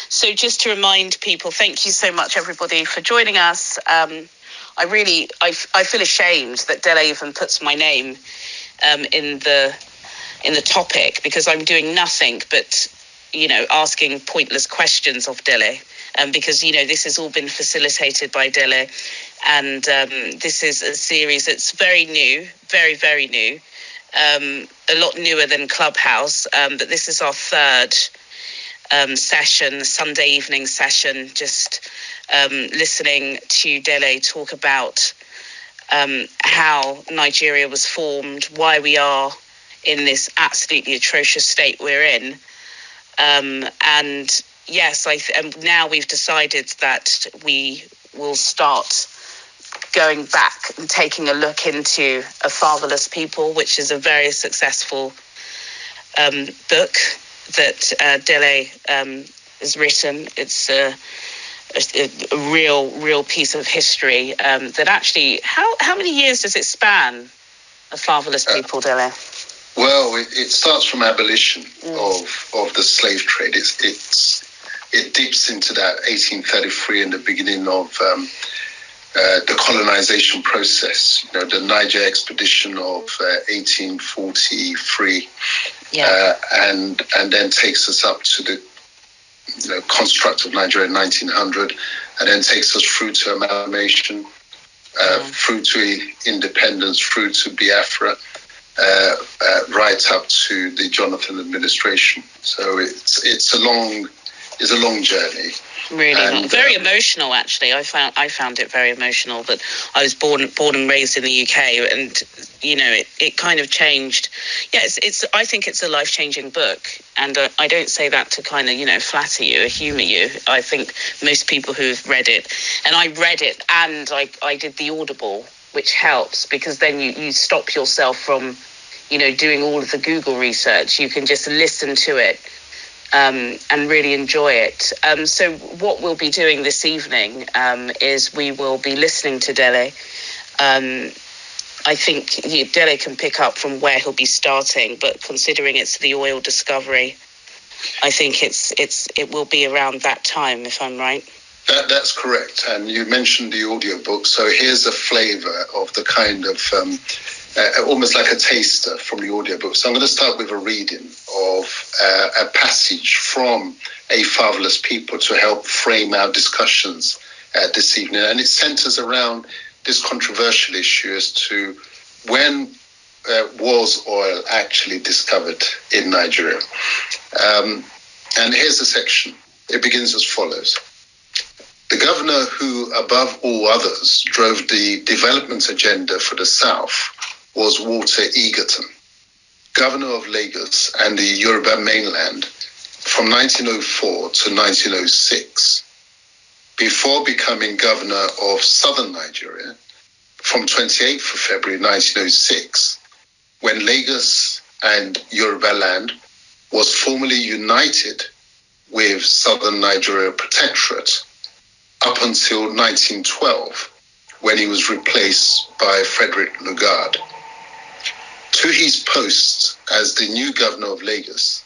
So just to remind people, thank you so much, everybody, for joining us. I feel ashamed that Dele even puts my name in the topic, because I'm doing nothing but, asking pointless questions of Dele. Because, this has all been facilitated by Dele. And this is a series that's very new, very, very new. A lot newer than Clubhouse. But this is our third session, Sunday evening session, just listening to Dele talk about how Nigeria was formed, why we are in this absolutely atrocious state we're in. And yes, now we've decided that we will start going back and taking a look into A Fatherless People, which is a very successful book that Dele has written. It's a real piece of history that actually, how many years does it span, A Fatherless People, Dele? Well, it starts from abolition of the slave trade. It dips into that 1833 and the beginning of the colonization process. The Niger expedition of 1843, and then takes us up to the construct of Nigeria in 1900, and then takes us through to amalgamation, through to independence, through to Biafra. Right up to the Jonathan administration. So it's a long journey. Really, very emotional. Actually, I found it very emotional. But I was born and raised in the UK, and it kind of changed. Yeah, I think it's a life-changing book, and I don't say that to kind of flatter you or humour you. I think most people who've read it, and I read it, and I did the Audible, which helps, because then you stop yourself from doing all of the Google research. You can just listen to it and really enjoy it. So what we'll be doing this evening is we will be listening to Dele. I think Dele can pick up from where he'll be starting, but considering it's the oil discovery, I think it will be around that time, if I'm right. That's correct. And you mentioned the audiobook. So here's a flavour of the kind of almost like a taster from the audiobook. So I'm going to start with a reading of a passage from A Fatherless People to help frame our discussions this evening. And it centres around this controversial issue as to when was oil actually discovered in Nigeria. And here's the section. It begins as follows. The governor who, above all others, drove the development agenda for the South was Walter Egerton, governor of Lagos and the Yoruba mainland from 1904 to 1906, before becoming governor of southern Nigeria from 28th of February 1906, when Lagos and Yoruba land was formally united with southern Nigeria Protectorate, up until 1912, when he was replaced by Frederick Lugard. To his post as the new governor of Lagos,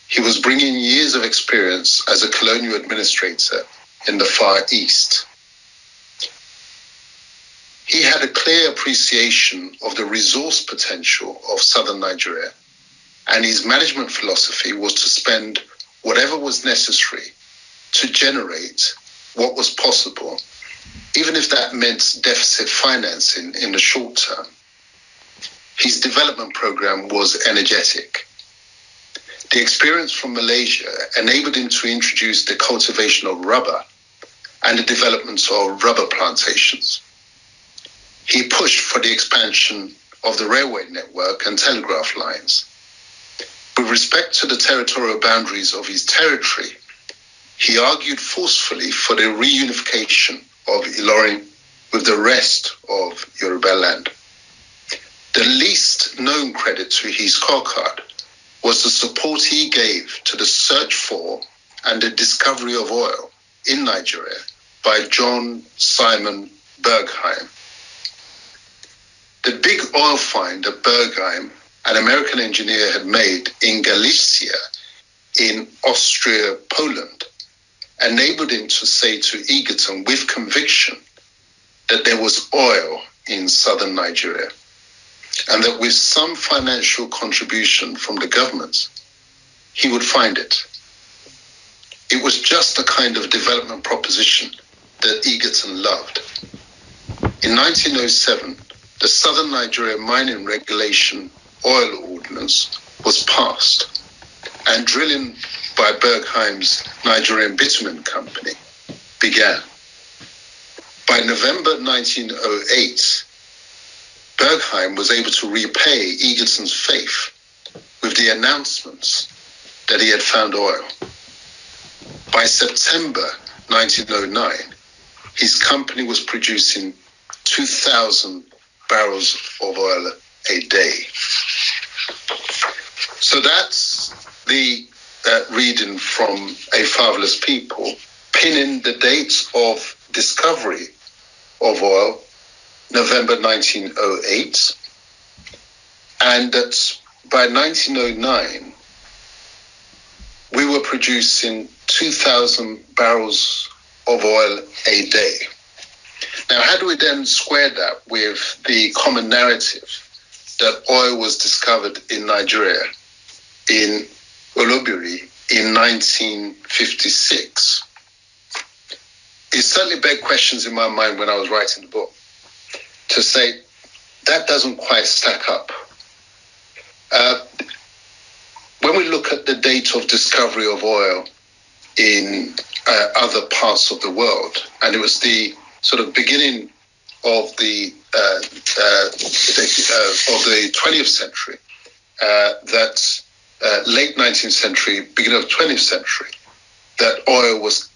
he was bringing years of experience as a colonial administrator in the Far East. He had a clear appreciation of the resource potential of southern Nigeria, and his management philosophy was to spend whatever was necessary to generate what was possible, even if that meant deficit financing in the short term. His development program was energetic. The experience from Malaysia enabled him to introduce the cultivation of rubber and the development of rubber plantations. He pushed for the expansion of the railway network and telegraph lines. With respect to the territorial boundaries of his territory, he argued forcefully for the reunification of Ilorin with the rest of Yoruba land. The least known credit to his scorecard was the support he gave to the search for and the discovery of oil in Nigeria by John Simon Bergheim. The big oil find that Bergheim, an American engineer, had made in Galicia in Austria, Poland, enabled him to say to Egerton with conviction that there was oil in southern Nigeria, and that with some financial contribution from the government, he would find it. It was just the kind of development proposition that Egerton loved. In 1907, the Southern Nigeria Mining Regulation Oil Ordinance was passed, and drilling by Bergheim's Nigerian Bitumen Company began. By November 1908, Bergheim was able to repay Egerton's faith with the announcements that he had found oil. By September 1909, his company was producing 2,000 barrels of oil a day. So that's the reading from A Fatherless People, pinning the date of discovery of oil, November 1908, and that by 1909, we were producing 2,000 barrels of oil a day. Now, how do we then square that with the common narrative that oil was discovered in Nigeria, in Olobiri, in 1956? It certainly begged questions in my mind when I was writing the book, to say that doesn't quite stack up. When we look at the date of discovery of oil in other parts of the world, and it was the sort of beginning of the 20th century, that late 19th century, beginning of 20th century, that oil was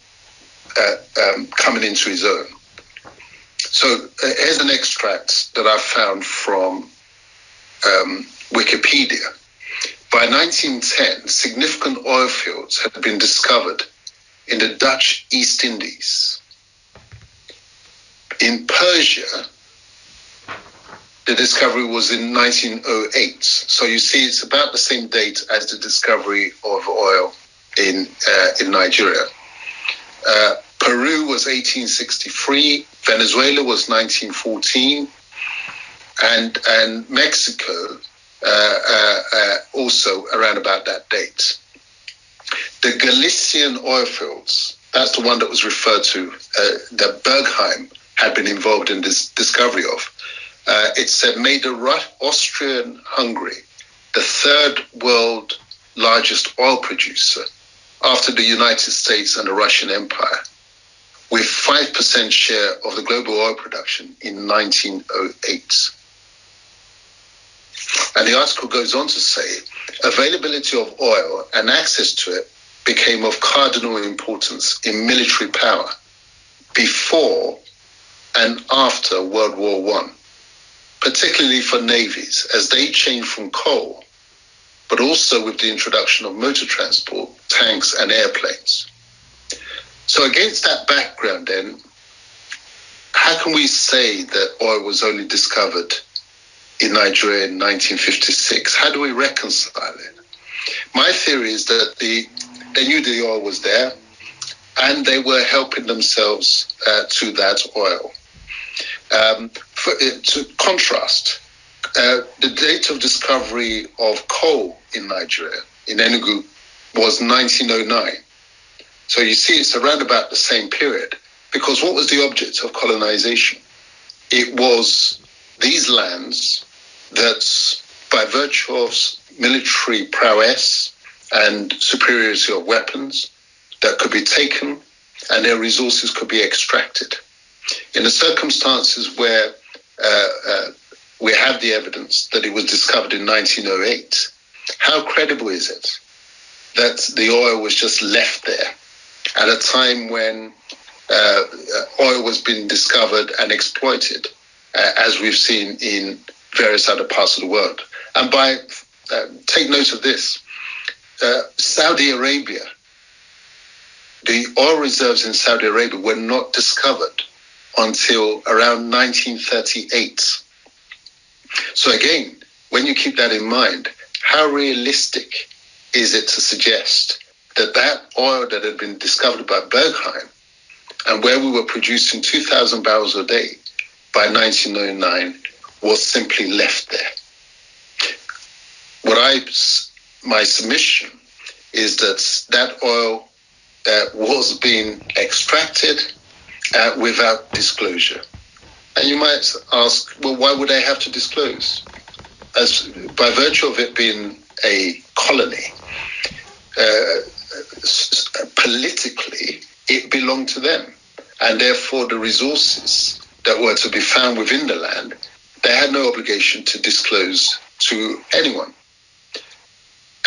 coming into its own. So here's an extract that I found from Wikipedia. By 1910, significant oil fields had been discovered in the Dutch East Indies. In Persia, the discovery was in 1908. So you see, it's about the same date as the discovery of oil in Nigeria. Peru was 1863, Venezuela was 1914, and Mexico also around about that date. The Galician oil fields, that's the one that was referred to, that Bergheim had been involved in this discovery of. It said made Austrian-Hungary the third world largest oil producer after the United States and the Russian Empire, with 5% share of the global oil production in 1908. And the article goes on to say, availability of oil and access to it became of cardinal importance in military power before and after World War I, particularly for navies, as they changed from coal, but also with the introduction of motor transport, tanks and airplanes. So against that background then, how can we say that oil was only discovered in Nigeria in 1956? How do we reconcile it? My theory is that they knew the oil was there and they were helping themselves to that oil. To contrast, the date of discovery of coal in Nigeria, in Enugu, was 1909. So you see, it's around about the same period, because what was the object of colonization? It was these lands that, by virtue of military prowess and superiority of weapons, that could be taken and their resources could be extracted. In the circumstances where we have the evidence that it was discovered in 1908, how credible is it that the oil was just left there at a time when oil was being discovered and exploited, as we've seen in various other parts of the world? And take note of this, Saudi Arabia, the oil reserves in Saudi Arabia were not discovered until around 1938. So again, when you keep that in mind, how realistic is it to suggest that oil that had been discovered by Bergheim and where we were producing 2,000 barrels a day by 1909 was simply left there. My submission is that oil was being extracted without disclosure. And you might ask, well, why would they have to disclose? As by virtue of it being a colony, politically, it belonged to them. And therefore, the resources that were to be found within the land, they had no obligation to disclose to anyone.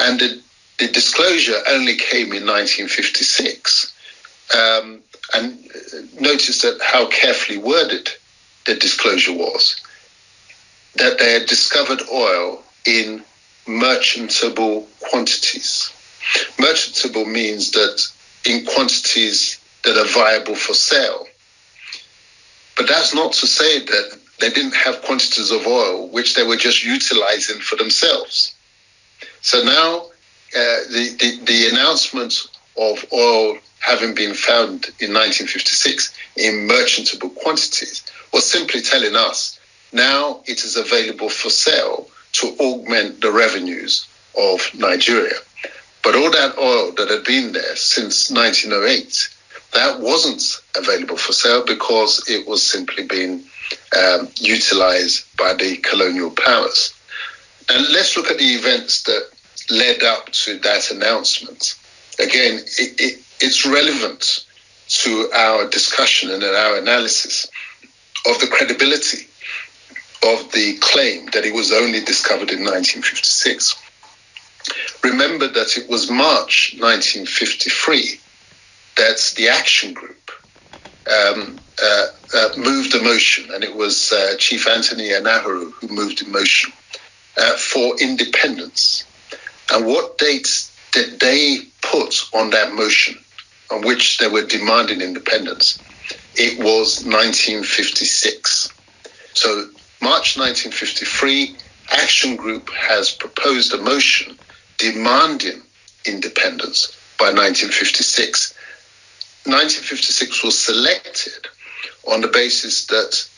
And the disclosure only came in 1956. And notice that how carefully worded the disclosure was. That they had discovered oil in merchantable quantities. Merchantable means that in quantities that are viable for sale. But that's not to say that they didn't have quantities of oil which they were just utilizing for themselves. So now the announcement of oil having been found in 1956 in merchantable quantities was simply telling us now it is available for sale to augment the revenues of Nigeria. But all that oil that had been there since 1908, that wasn't available for sale because it was simply being utilized by the colonial powers. And let's look at the events that led up to that announcement. Again, it's relevant to our discussion and our analysis of the credibility of the claim that it was only discovered in 1956. Remember that it was March 1953 that the Action Group moved a motion, and it was Chief Anthony Anahuru who moved a motion for independence. And what dates did they put on that motion on which they were demanding independence? It was 1956. So March 1953, Action Group has proposed a motion demanding independence by 1956. 1956 was selected on the basis that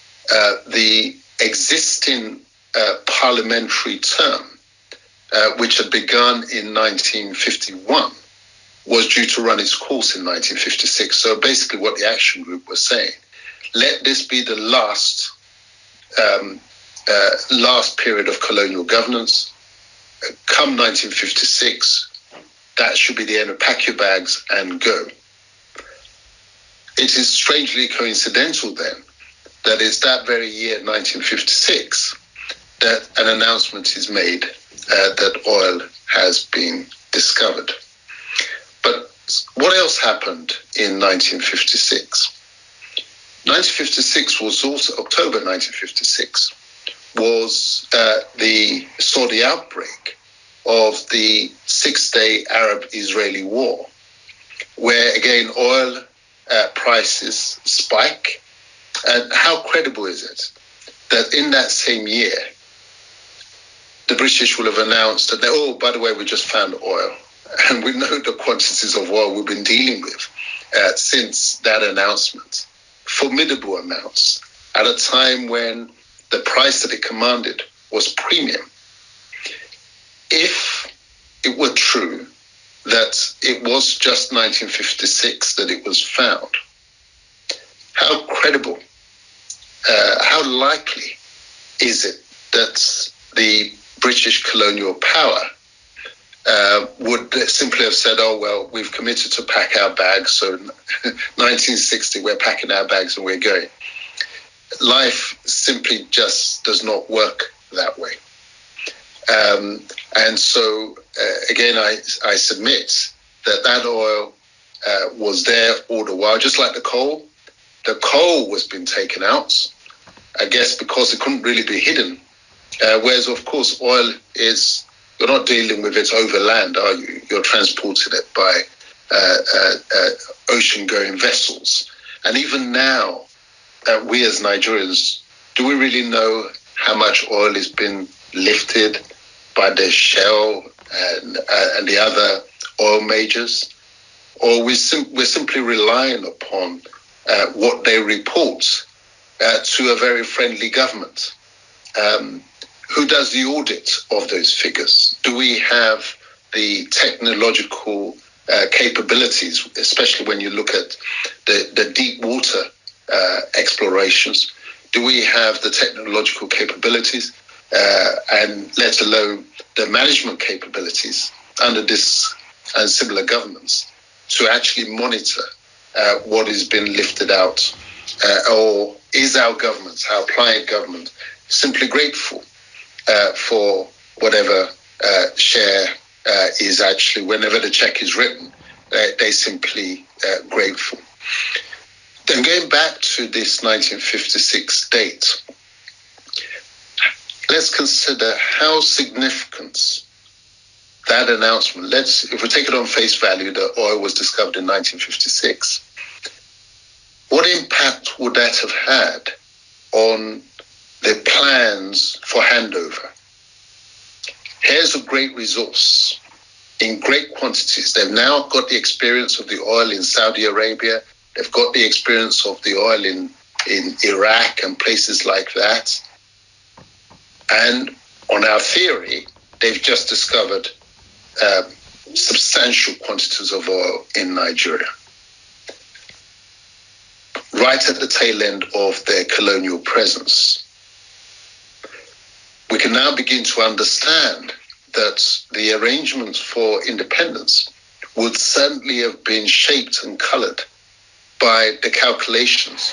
the existing parliamentary term, which had begun in 1951, was due to run its course in 1956. So basically what the Action Group was saying, let this be the last period of colonial governance. Come 1956, that should be the end of pack your bags and go. It is strangely coincidental then that it's that very year, 1956, that an announcement is made that oil has been discovered. But what else happened in 1956? 1956 was also, October 1956, saw the outbreak of the six-day Arab-Israeli war, where again oil prices spike. And how credible is it that in that same year, the British will have announced that, oh, by the way, we just found oil. And we know the quantities of oil we've been dealing with since that announcement. Formidable amounts at a time when the price that it commanded was premium. If it were true that it was just 1956 that it was found, how credible, how likely is it that the British colonial power would simply have said, oh, well, we've committed to pack our bags, so 1960, we're packing our bags and we're going. Life simply just does not work that way. And so, again, I submit that oil was there all the while, just like the coal. The coal was being taken out, I guess, because it couldn't really be hidden. Whereas, of course, oil is, you're not dealing with it overland, are you? You're transporting it by ocean-going vessels. And even now, we as Nigerians, do we really know how much oil has been lifted by the Shell and the other oil majors? or we're simply relying upon what they report to a very friendly government. Who does the audit of those figures? Do we have the technological capabilities, especially when you look at the deep water explorations? Do we have the technological capabilities and let alone the management capabilities under this and similar governments to actually monitor what has been lifted out? Or is our government, our client government, simply grateful for whatever share is actually, whenever the check is written, they simply grateful? Then going back to this 1956 date, let's consider how significant that announcement. If we take it on face value, that oil was discovered in 1956. What impact would that have had on the plans for handover? Here's a great resource in great quantities. They've now got the experience of the oil in Saudi Arabia. They've got the experience of the oil in Iraq and places like that. And on our theory, they've just discovered substantial quantities of oil in Nigeria, right at the tail end of their colonial presence. We can now begin to understand that the arrangements for independence would certainly have been shaped and coloured by the calculations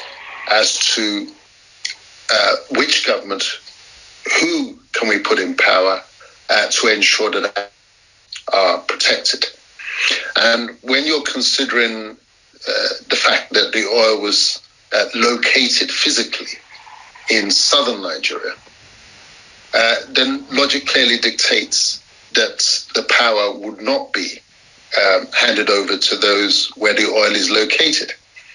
as to which government, who can we put in power to ensure that are protected. And when you're considering the fact that the oil was located physically in southern Nigeria, then logic clearly dictates that the power would not be handed over to those where the oil is located.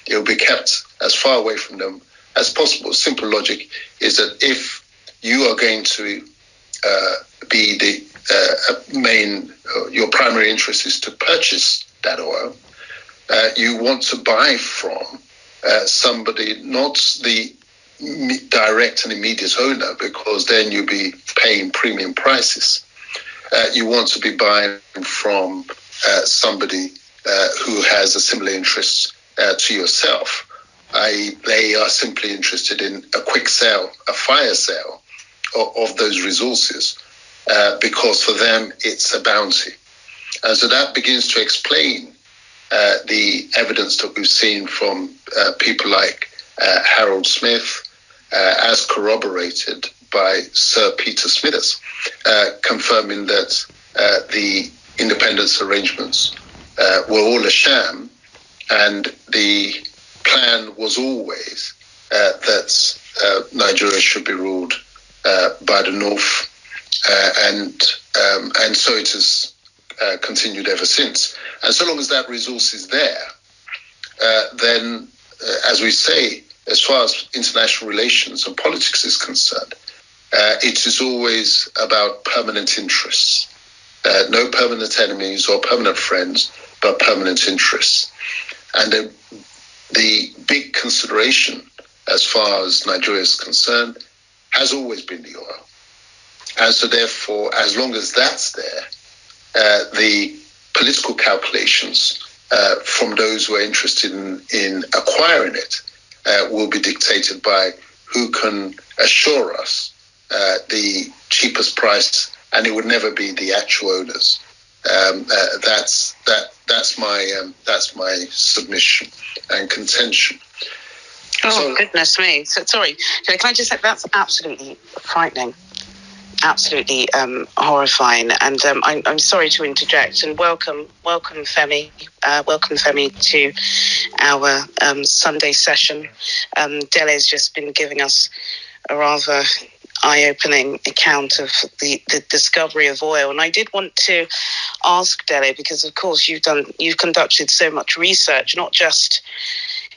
It will be kept as far away from them as possible. Simple logic is that if you are going to be the your primary interest is to purchase that oil, you want to buy from somebody, not the direct and immediate owner, because then you'll be paying premium prices. You want to be buying from somebody who has a similar interest to yourself. They are simply interested in a quick sale, a fire sale of those resources, because for them it's a bounty. And so that begins to explain the evidence that we've seen from people like Harold Smith, as corroborated by Sir Peter Smithers, confirming that the independence arrangements were all a sham, and the plan was always that Nigeria should be ruled by the North, and so it has continued ever since. And so long as that resource is there, then, as we say, as far as international relations and politics is concerned, it is always about permanent interests. No permanent enemies or permanent friends, but permanent interests. And the big consideration, as far as Nigeria is concerned, has always been the oil. And so therefore, as long as that's there, the political calculations from those who are interested in acquiring it will be dictated by who can assure us the cheapest price, and it would never be the actual owners. That's my submission and contention. Oh, goodness me! So, sorry, can I just say that's absolutely frightening, absolutely horrifying. And I'm sorry to interject. And welcome, Femi. Welcome, Femi, to our Sunday session. Dele's just been giving us a rather eye-opening account of the discovery of oil, and I did want to ask Dele, because of course you've conducted so much research, not just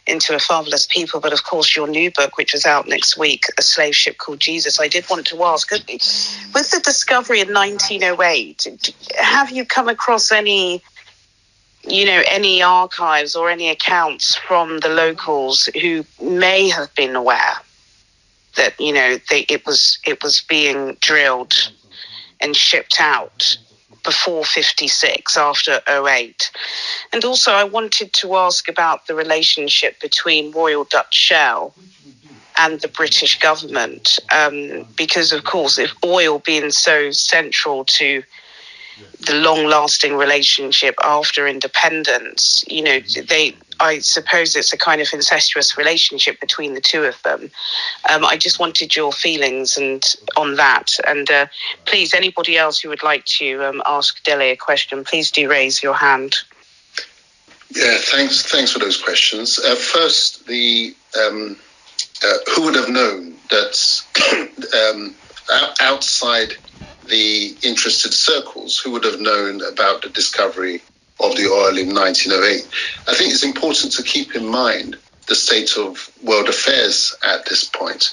into A Fatherless People, but of course your new book, which is out next week, A Slave Ship Called Jesus. I did want to ask, with the discovery in 1908, have you come across any any archives or any accounts from the locals who may have been aware that, it was being drilled and shipped out before 56, after 08. And also I wanted to ask about the relationship between Royal Dutch Shell and the British government, because, of course, if oil being so central to the long-lasting relationship after independence, I suppose it's a kind of incestuous relationship between the two of them. I just wanted your feelings on that. And please, anybody else who would like to ask Delhi a question, please do raise your hand. Yeah, thanks for those questions. First, who would have known that outside the interested circles, who would have known about the discovery of the oil in 1908? I think it's important to keep in mind the state of world affairs at this point.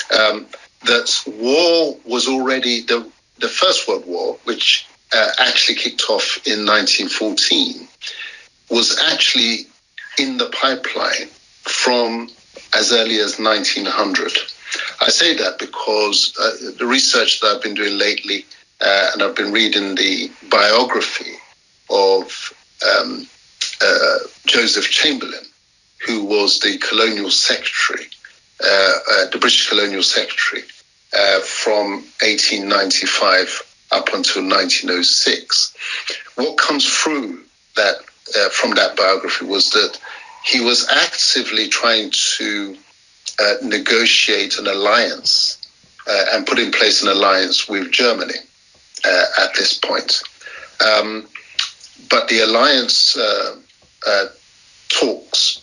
That war was already, the First World War, which actually kicked off in 1914, was actually in the pipeline from as early as 1900. I say that because the research that I've been doing lately, and I've been reading the biography of Joseph Chamberlain, who was the colonial secretary, the British colonial secretary, from 1895 up until 1906. What comes through that from that biography was that he was actively trying to negotiate an alliance and put in place an alliance with Germany at this point. But the alliance talks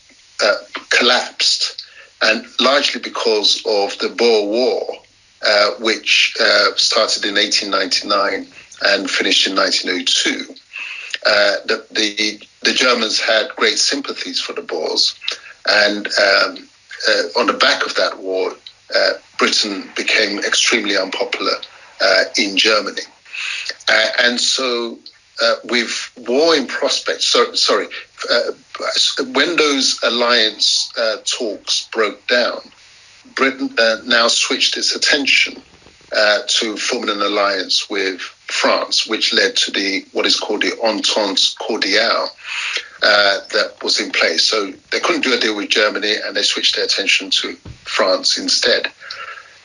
collapsed, and largely because of the Boer War, which started in 1899 and finished in 1902. The Germans had great sympathies for the Boers, and on the back of that war, Britain became extremely unpopular in Germany. And so with war in prospect, when those alliance talks broke down, Britain now switched its attention to forming an alliance with France, which led to what is called the Entente Cordiale that was in place. So they couldn't do a deal with Germany, and they switched their attention to France instead.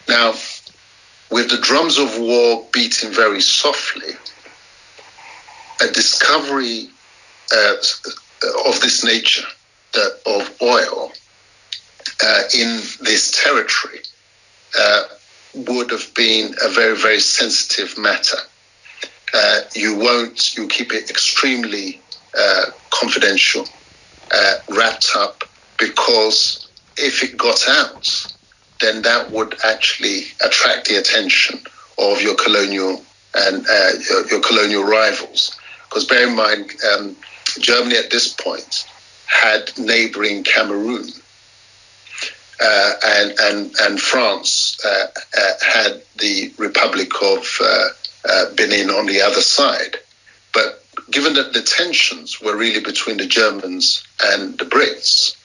Now, with the drums of war beating very softly, a discovery of this nature, of oil in this territory, would have been a very, very sensitive matter. You keep it extremely confidential, wrapped up, because if it got out, then that would actually attract the attention of your colonial and your colonial rivals. Because bear in mind, Germany at this point had neighboring Cameroon, and France had the Republic of Benin on the other side. But given that the tensions were really between the Germans and the Brits,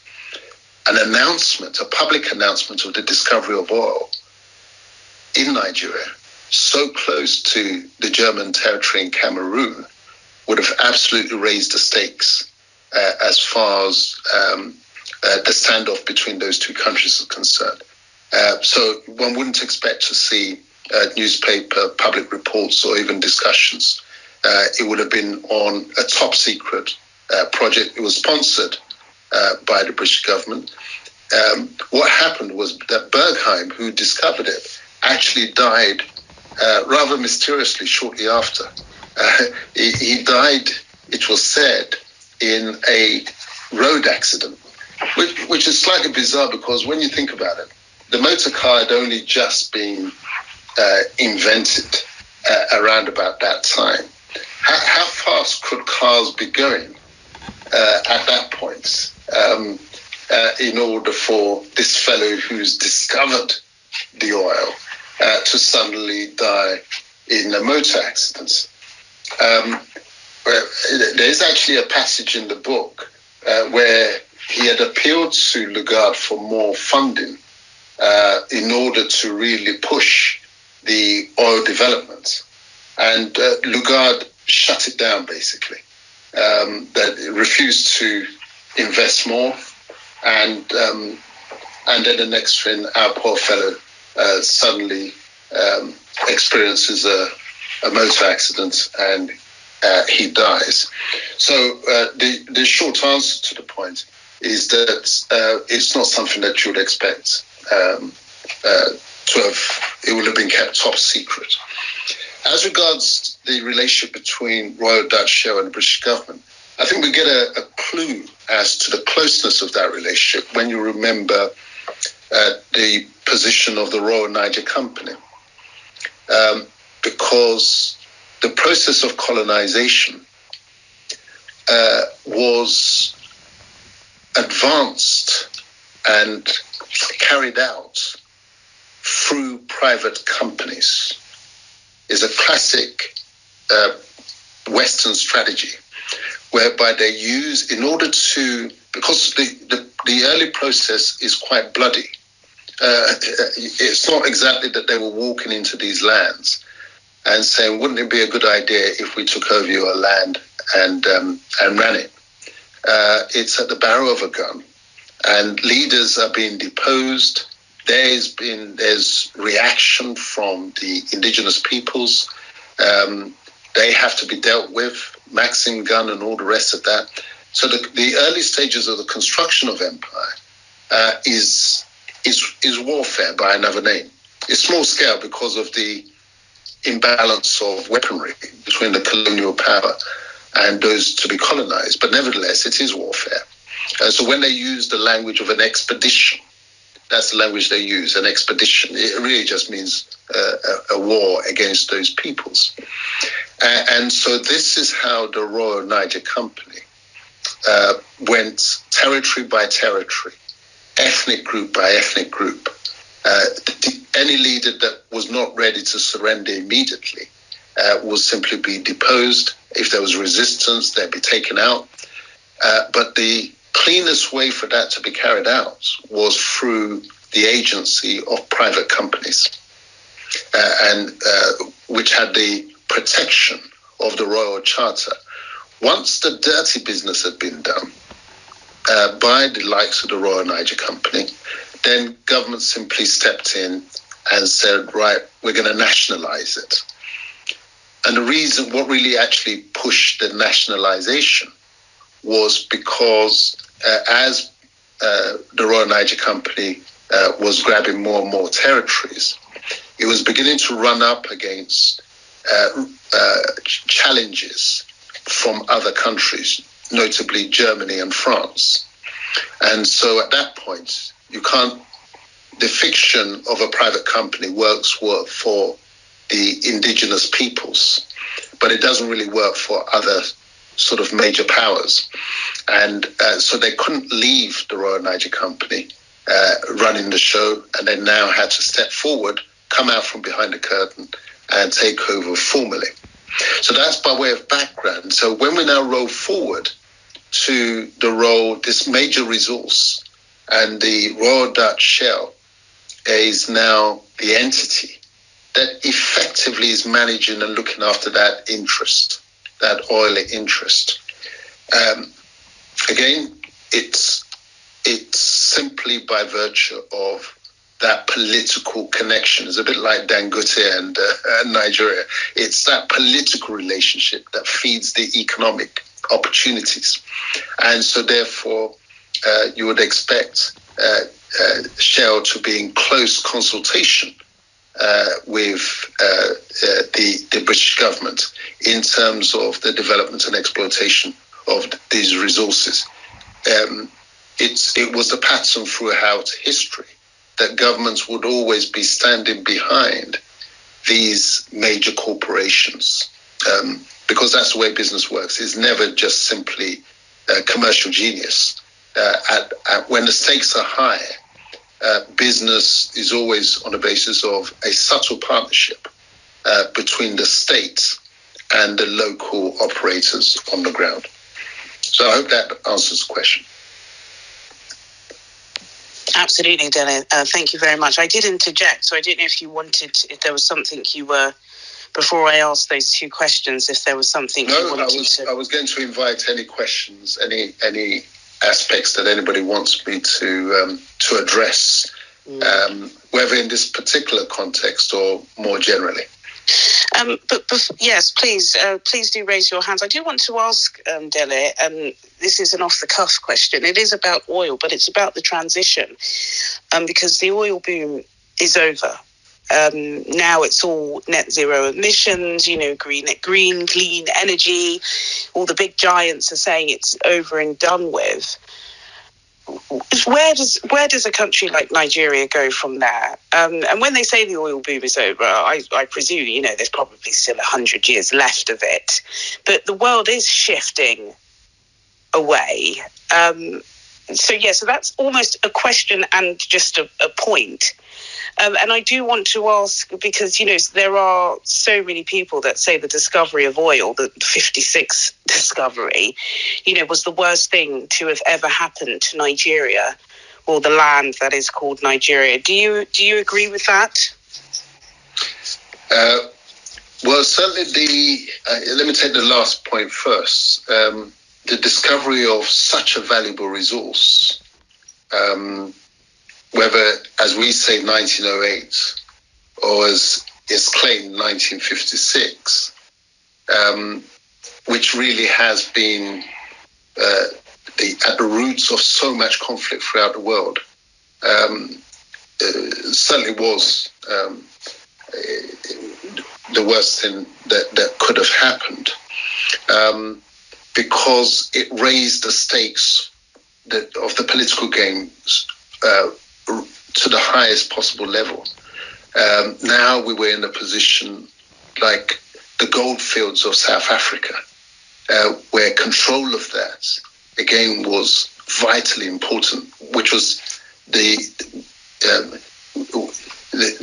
a public announcement of the discovery of oil in Nigeria, so close to the German territory in Cameroon, would have absolutely raised the stakes as far as the standoff between those two countries is concerned. So one wouldn't expect to see newspaper public reports or even discussions. It would have been on a top secret project. It was sponsored by the British government. What happened was that Bergheim, who discovered it, actually died rather mysteriously shortly after. He died, it was said, in a road accident, which is slightly bizarre, because when you think about it, the motor car had only just been invented around about that time. How fast could cars be going at that point in order for this fellow who's discovered the oil to suddenly die in a motor accident? Well, there's actually a passage in the book where he had appealed to Lagarde for more funding in order to really push the oil development. And Lagarde shut it down, basically. That it refused to invest more. And then the next thing, our poor fellow suddenly experiences a motor accident and he dies. So the short answer to the point is that it's not something that you would expect to have. It would have been kept top secret. As regards the relationship between Royal Dutch Shell and the British government, I think we get a clue as to the closeness of that relationship when you remember the position of the Royal Niger Company. Because the process of colonization was advanced and carried out through private companies. Is a classic Western strategy whereby they use, in order to, because the early process is quite bloody. It's not exactly that they were walking into these lands and saying, wouldn't it be a good idea if we took over your land and ran it? It's at the barrel of a gun, and leaders are being deposed. There's reaction from the indigenous peoples. They have to be dealt with, Maxim gun and all the rest of that. So the early stages of the construction of empire is warfare by another name. It's small scale because of the imbalance of weaponry between the colonial power and those to be colonized. But nevertheless, it is warfare. So when they use the language of an expedition, that's the language they use, an expedition. It really just means a war against those peoples. And so this is how the Royal Niger Company went territory by territory, ethnic group by ethnic group. Any leader that was not ready to surrender immediately will simply be deposed. If there was resistance, they'd be taken out. But the cleanest way for that to be carried out was through the agency of private companies, and which had the protection of the Royal Charter. Once the dirty business had been done by the likes of the Royal Niger Company, then government simply stepped in and said, right, we're going to nationalize it. And the reason, what really actually pushed the nationalization was because as the Royal Niger Company was grabbing more and more territories, it was beginning to run up against challenges from other countries, notably Germany and France. And so at that point, the fiction of a private company works for the indigenous peoples, but it doesn't really work for other sort of major powers. And so they couldn't leave the Royal Niger Company running the show, and they now had to step forward, come out from behind the curtain and take over formally. So that's by way of background. So when we now roll forward to the role, this major resource, and the Royal Dutch Shell is now the entity that effectively is managing and looking after that interest, that oil interest. Again, it's simply by virtue of that political connection. It's a bit like Dangote and Nigeria. It's that political relationship that feeds the economic opportunities. And so therefore, you would expect Shell to be in close consultation with the British government in terms of the development and exploitation of these resources. It was the pattern throughout history that governments would always be standing behind these major corporations, because that's the way business works. It's never just simply commercial genius. When the stakes are high, business is always on the basis of a subtle partnership between the state and the local operators on the ground. So I hope that answers the question. Absolutely, Dylan. Thank you very much. I did interject, so I didn't know if there was something you were, before I asked those two questions, if there was something you wanted to... I was going to invite any questions, any aspects that anybody wants me to address, whether in this particular context or more generally. But yes, please do raise your hands. I do want to ask Dele, this is an off-the-cuff question. It is about oil, but it's about the transition, because the oil boom is over. Now it's all net zero emissions, green, clean energy. All the big giants are saying it's over and done with. Where does a country like Nigeria go from there? And when they say the oil boom is over, I presume, there's probably still 100 years left of it. But the world is shifting away. So that's almost a question and just a point. And I do want to ask, because, there are so many people that say the discovery of oil, the 56 discovery, was the worst thing to have ever happened to Nigeria, or the land that is called Nigeria. Do you agree with that? Well, certainly let me take the last point first. The discovery of such a valuable resource, whether, as we say, 1908, or as is claimed, 1956, which really has been at the roots of so much conflict throughout the world, certainly was the worst thing that could have happened, because it raised the stakes of the political games to the highest possible level. Now we were in a position like the goldfields of South Africa, where control of that, again, was vitally important, which was the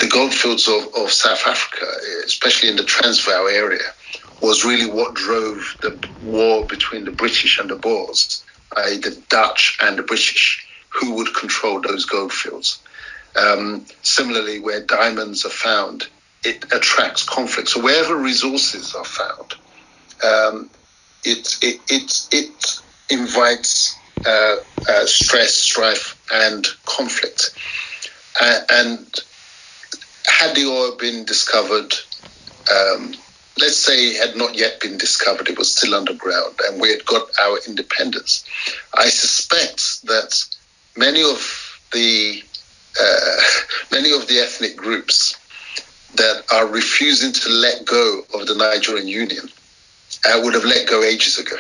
goldfields of South Africa, especially in the Transvaal area, was really what drove the war between the British and the Boers, i.e. the Dutch and the British, who would control those goldfields. Similarly, where diamonds are found, it attracts conflict. So wherever resources are found, it invites stress, strife, and conflict. And had the oil been discovered, let's say it had not yet been discovered, it was still underground, and we had got our independence, I suspect that many of the ethnic groups that are refusing to let go of the Nigerian Union would have let go ages ago.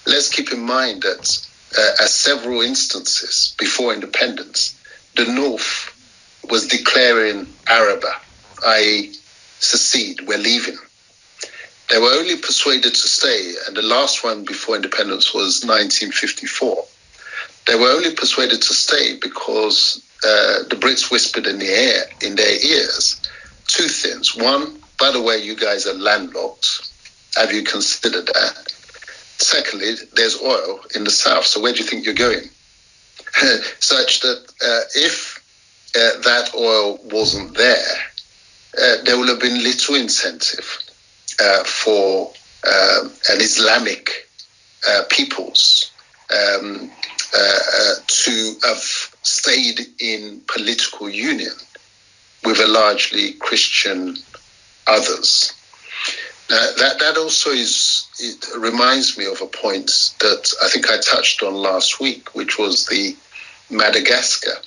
Let's keep in mind that at several instances before independence, the North was declaring Araba, i.e. secede, we're leaving. They were only persuaded to stay, and the last one before independence was 1954. They were only persuaded to stay because the Brits whispered in their ears two things. One, by the way, you guys are landlocked. Have you considered that? Secondly, there's oil in the south, so where do you think you're going? Such that if that oil wasn't there, there would have been little incentive for an Islamic peoples to have stayed in political union with a largely Christian others. That also it reminds me of a point that I think I touched on last week, which was the Madagascar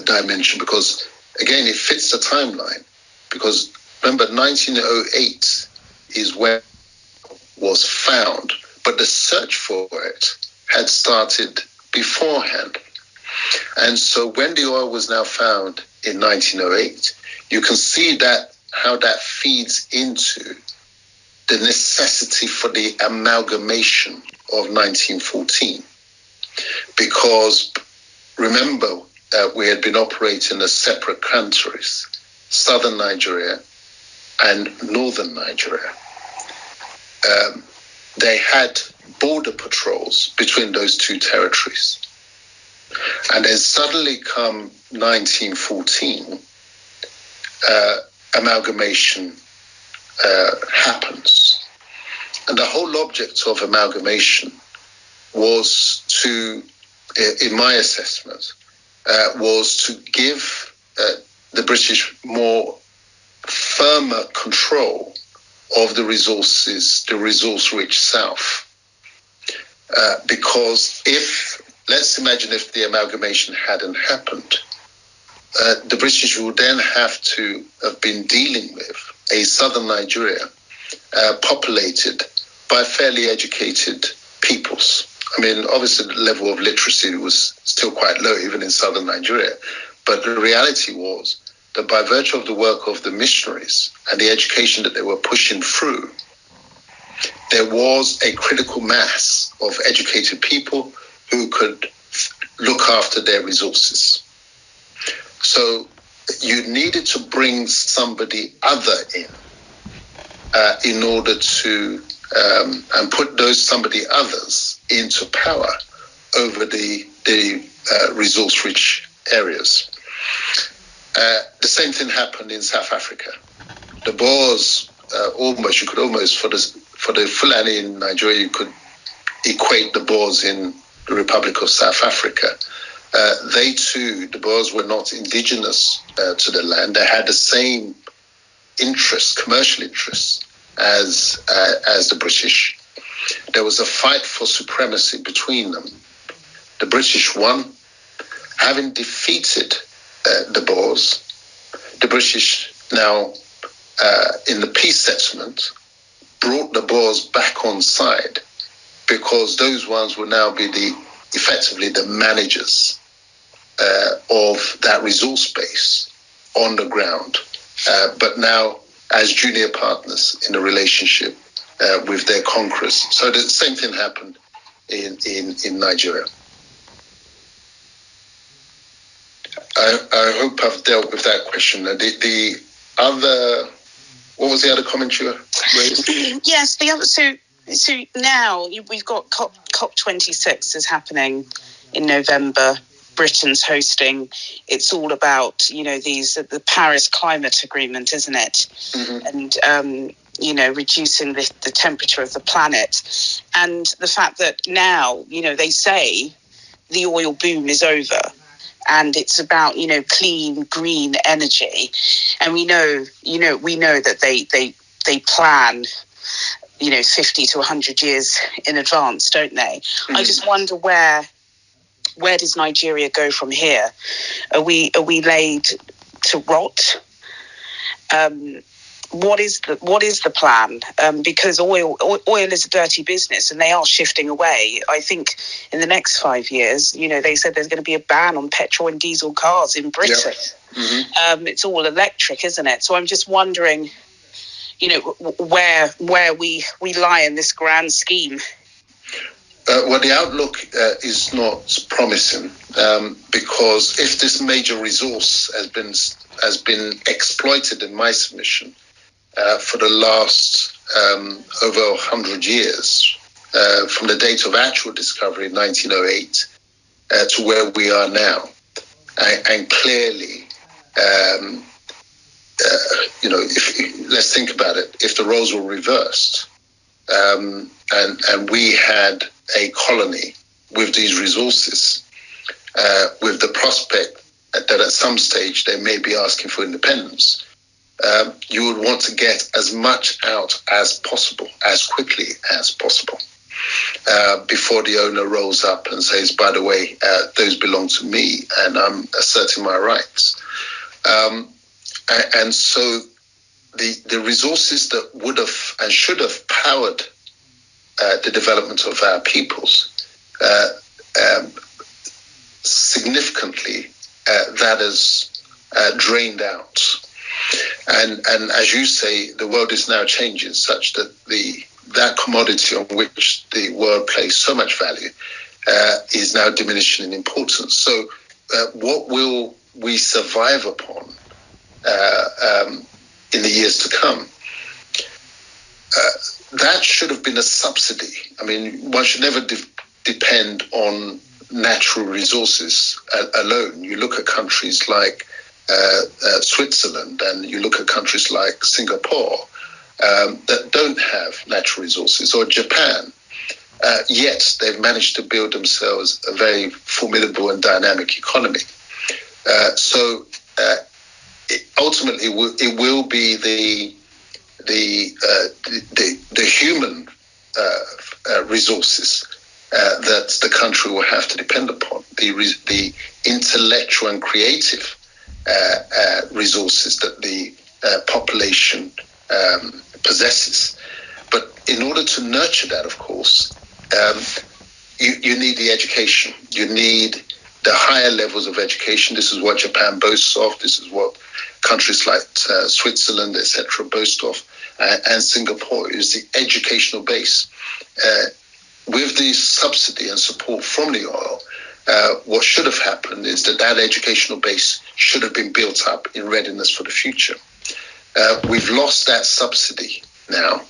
dimension, because again it fits the timeline, because remember 1908 is when it was found, but the search for it had started beforehand. And so when the oil was now found in 1908, you can see that how that feeds into the necessity for the amalgamation of 1914. Because remember, we had been operating as separate countries, southern Nigeria and northern Nigeria. they had border patrols between those two territories. And then suddenly come 1914, amalgamation happens. And the whole object of amalgamation was to, in my assessment, was to give the British more firmer control of the resources, the resource-rich South. Because let's imagine if the amalgamation hadn't happened, the British would then have to have been dealing with a southern Nigeria populated by fairly educated peoples. I mean, obviously the level of literacy was still quite low, even in southern Nigeria. But the reality was that by virtue of the work of the missionaries and the education that they were pushing through, there was a critical mass of educated people who could look after their resources. So you needed to bring somebody other in order to and put those somebody others into power over the resource-rich areas. The same thing happened in South Africa. The Boers, you could almost for the Fulani in Nigeria, you could equate the Boers in the Republic of South Africa. They too, the Boers were not indigenous to the land. They had the same interests, commercial interests, as the British. There was a fight for supremacy between them. The British won. Having defeated the Boers, the British now, in the peace settlement, brought the Boers back on side, because those ones would now be effectively the managers of that resource base on the ground, but now as junior partners in a relationship with their conquerors. So the same thing happened in Nigeria. I hope I've dealt with that question. The other, what was the other comment you raised? Yes, the other. So now we've got COP26 is happening in November. Britain's hosting. It's all about the Paris Climate Agreement, isn't it? Mm-hmm. And reducing the temperature of the planet, and the fact that now they say the oil boom is over. And it's about clean green energy, and we know that they plan 50 to 100 years in advance, don't they? Mm-hmm. I just wonder where does Nigeria go from here? Are we laid to rot? What is the plan? Because oil is a dirty business, and they are shifting away. I think in the next 5 years, they said there's going to be a ban on petrol and diesel cars in Britain. Yeah. Mm-hmm. It's all electric, isn't it? So I'm just wondering, where we lie in this grand scheme. Well, the outlook is not promising, because if this major resource has been exploited, in my submission, for the last over 100 years, from the date of actual discovery in 1908 to where we are now, and clearly, let's think about it. If the roles were reversed, and we had a colony with these resources, with the prospect that at some stage they may be asking for independence, you would want to get as much out as possible, as quickly as possible, before the owner rolls up and says, by the way, those belong to me and I'm asserting my rights. And so the resources that would have and should have powered the development of our peoples, significantly, that is drained out. And as you say, the world is now changing such that that commodity on which the world placed so much value is now diminishing in importance. So what will we survive upon in the years to come? that should have been a subsidy. I mean, one should never depend on natural resources alone. You look at countries like Switzerland, and you look at countries like Singapore that don't have natural resources, or Japan. Yet they've managed to build themselves a very formidable and dynamic economy. So ultimately, it will be the human resources that the country will have to depend upon, the intellectual and creative resources that the population possesses. But in order to nurture that, of course, you need the education. You need the higher levels of education. This is what Japan boasts of. This is what countries like Switzerland, etc., boast of. And Singapore is the educational base. With the subsidy and support from the oil, what should have happened is that educational base should have been built up in readiness for the future. We've lost that subsidy now,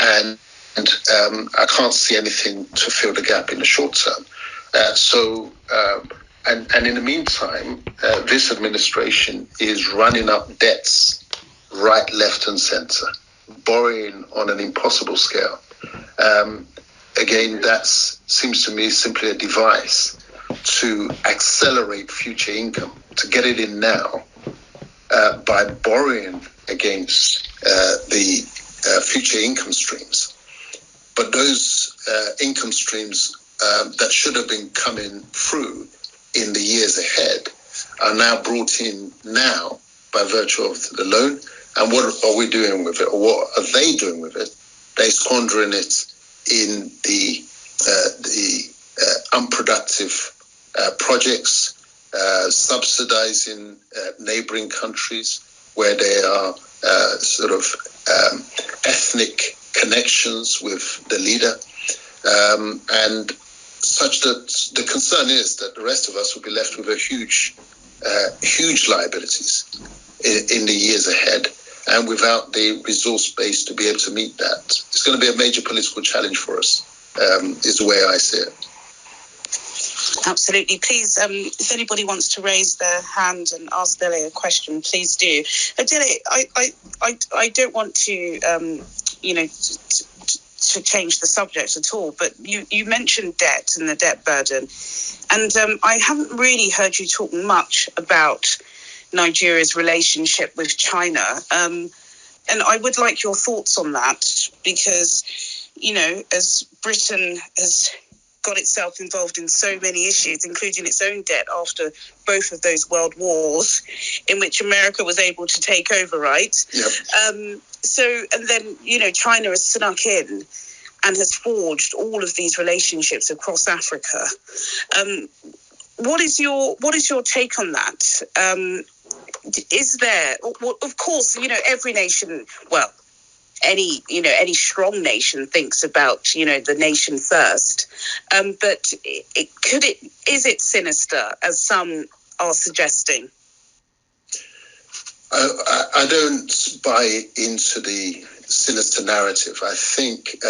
and I can't see anything to fill the gap in the short term. And in the meantime, this administration is running up debts right, left, and centre, borrowing on an impossible scale. Again, that seems to me simply a device to accelerate future income, to get it in now by borrowing against the future income streams. But those income streams that should have been coming through in the years ahead are now brought in now by virtue of the loan. And what are we doing with it? Or what are they doing with it? They're squandering it in the unproductive projects, subsidizing neighboring countries where there are sort of ethnic connections with the leader, and such that the concern is that the rest of us will be left with a huge liabilities in the years ahead, and without the resource base to be able to meet that. It's going to be a major political challenge for us, is the way I see it. Absolutely. Please, if anybody wants to raise their hand and ask Dele a question, please do. Dele, I don't want to, to change the subject at all, but you mentioned debt and the debt burden, and I haven't really heard you talk much about Nigeria's relationship with China, and I would like your thoughts on that, because, as Britain has got itself involved in so many issues, including its own debt after both of those world wars in which America was able to take over, right? Yep. And then, China has snuck in and has forged all of these relationships across Africa. What is your take on that? Is there, of course, every nation, well, any strong nation thinks about, the nation first. But is it sinister, as some are suggesting? I don't buy into the sinister narrative. I think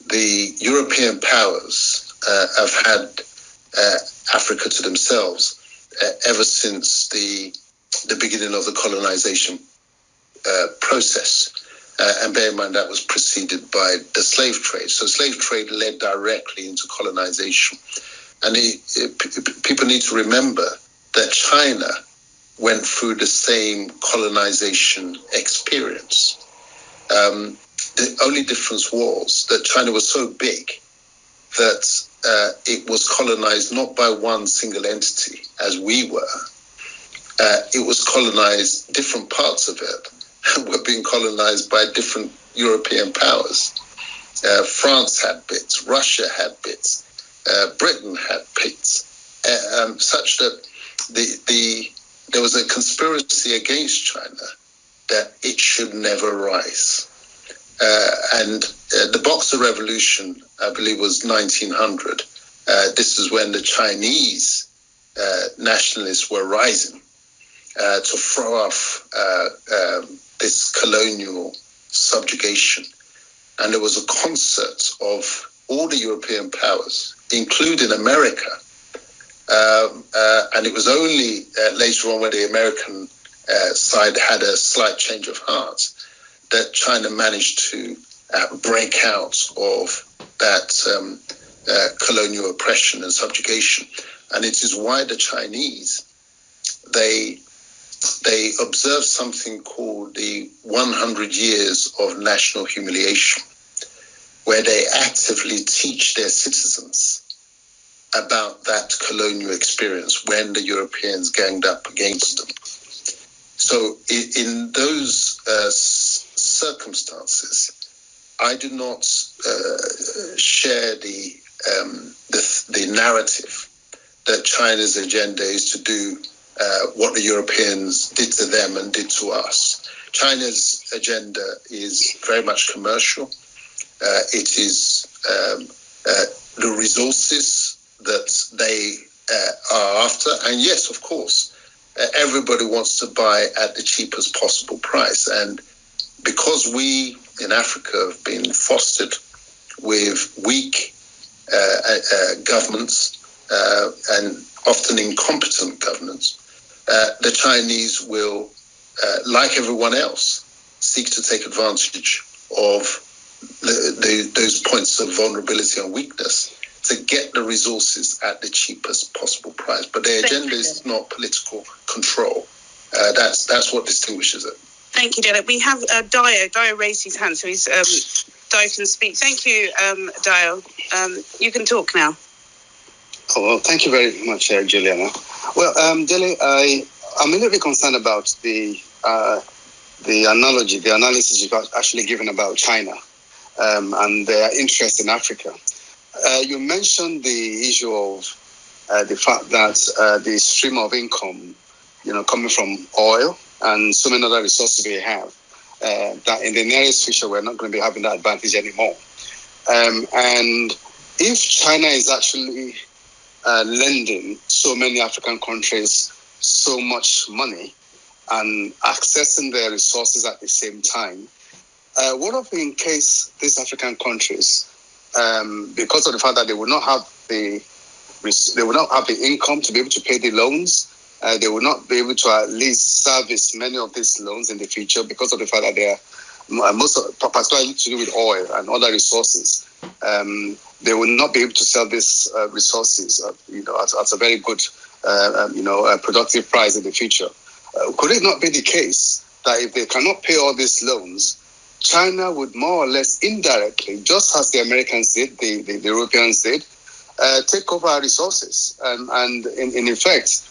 the European powers have had Africa to themselves ever since the beginning of the colonization process. And bear in mind that was preceded by the slave trade. So slave trade led directly into colonization. And people need to remember that China went through the same colonization experience. The only difference was that China was so big that it was colonized not by one single entity, as we were. It was colonized, different parts of it were being colonized by different European powers. France had bits, Russia had bits, Britain had bits, such that there was a conspiracy against China that it should never rise. And the Boxer Revolution, I believe, was 1900. This is when the Chinese nationalists were rising to throw off this colonial subjugation. and there was a concert of all the European powers, including America. And it was only later on when the American side had a slight change of heart that China managed to break out of that colonial oppression and subjugation. And it is why the Chinese, they observe something called the 100 years of national humiliation, where they actively teach their citizens about that colonial experience when the Europeans ganged up against them. So in those circumstances, I do not share the narrative that China's agenda is to do what the Europeans did to them and did to us. China's agenda is very much commercial. It is the resources that they are after. And yes, of course, everybody wants to buy at the cheapest possible price. And because we in Africa have been fostered with weak governments and often incompetent governments, the Chinese will, like everyone else, seek to take advantage of those points of vulnerability and weakness to get the resources at the cheapest possible price. But their agenda is not political control. That's what distinguishes it. Thank you, Dio. We have Dio. Dio raised his hand, so he's Dio can speak. Thank you, Dio. You can talk now. Oh, well, thank you very much, Juliana. Well, Dele, I'm a little bit concerned about the analogy, the analysis you got actually given about China and their interest in Africa. You mentioned the issue of the fact that the stream of income, coming from oil and so many other resources we have, that in the nearest future we're not going to be having that advantage anymore. And if China is actually lending so many African countries so much money and accessing their resources at the same time, what if in case these African countries, because of the fact that they will not have the income to be able to pay the loans, they will not be able to at least service many of these loans in the future because of the fact that they are particularly to do with oil and other resources. They will not be able to sell these resources, at a very good, productive price in the future. Could it not be the case that if they cannot pay all these loans, China would more or less indirectly, just as the Americans did, the Europeans did, take over our resources and in effect,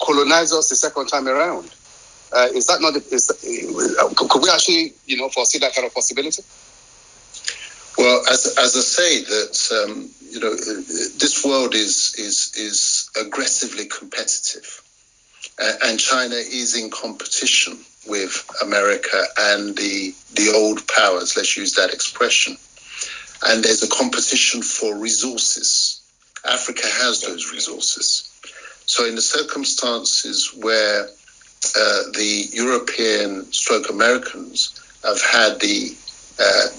colonize us the second time around? Is that not? Could we actually, foresee that kind of possibility? Well, as I say, that this world is aggressively competitive, and China is in competition with America and the old powers. Let's use that expression. And there's a competition for resources. Africa has those resources. So in the circumstances where the European / Americans have had the